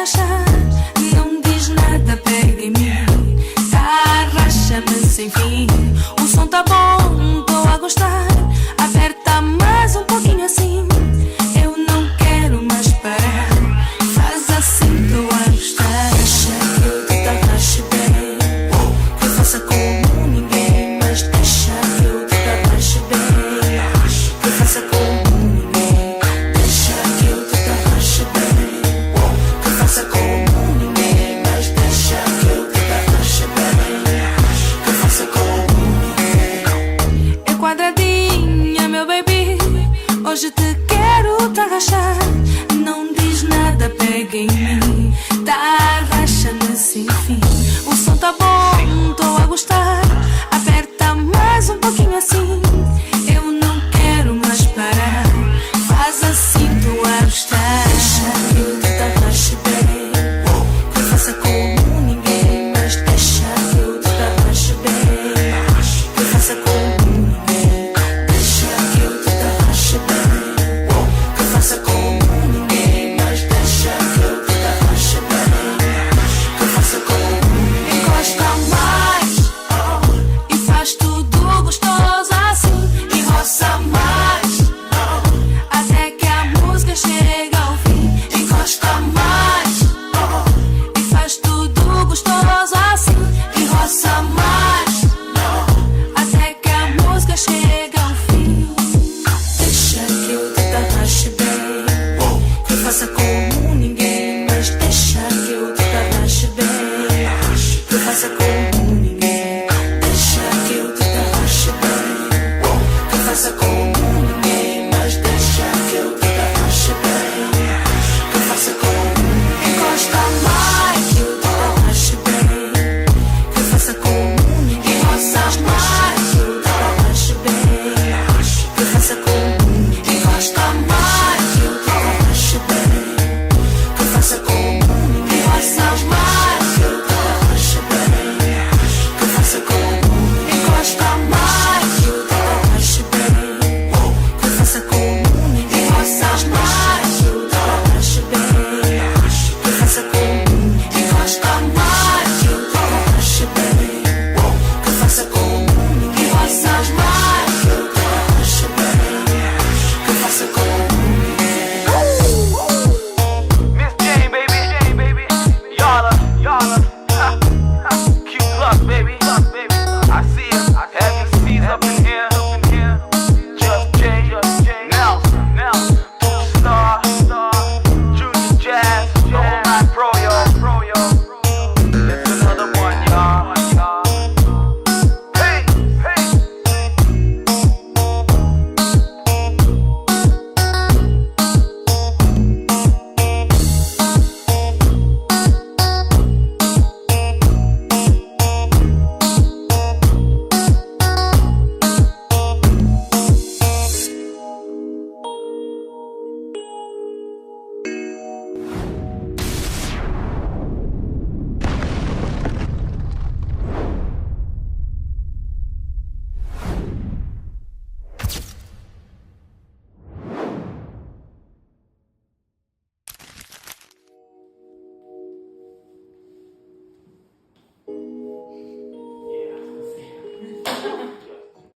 tarraxar. Não diz nada, pega em mim. Tarraxa-me sem fim. O som tá bom, tô a gostar. Aperta mais um pouquinho assim. Eu não quero mais parar. Faz assim, tô a gostar. Deixa que eu te tarraxe bem. Que eu faça como ninguém. Mas deixa que eu te tarraxe bem. Que eu faça como ninguém. Deixa que eu te tarraxe bem. Que eu faça como ninguém. Mas deixa que eu te tarraxe bem. Que eu faça como ninguém. É quadradinha, meu baby. Hoje te quero tarraxar. Não diz nada, pega em mim. Tarraxa-me sem fim. O som tá bom, tô a gostar. Aperta mais um pouquinho assim. Eu não quero mais parar. Faz assim, tô a gostar. Deixa que eu te tarraxe bem. Que eu faça como ninguém. Mas deixa que eu te tarraxe bem. Que eu faça como ninguém. Deixa que eu te tarraxe bem. Que eu faça como ninguém. Mas deixa que eu te tarraxe bem. Que eu faça como ninguém. Encosta mais, e faz tudo gostoso assim. E roça mais, até que a música chega ao fim. Encosta mais, e faz tudo gostoso assim. E roça mais, até que a música chega ao fim. Deixa que eu te tarraxe bem. Que eu faça como ninguém. Mas deixa que eu te tarraxe bem. Que eu faça como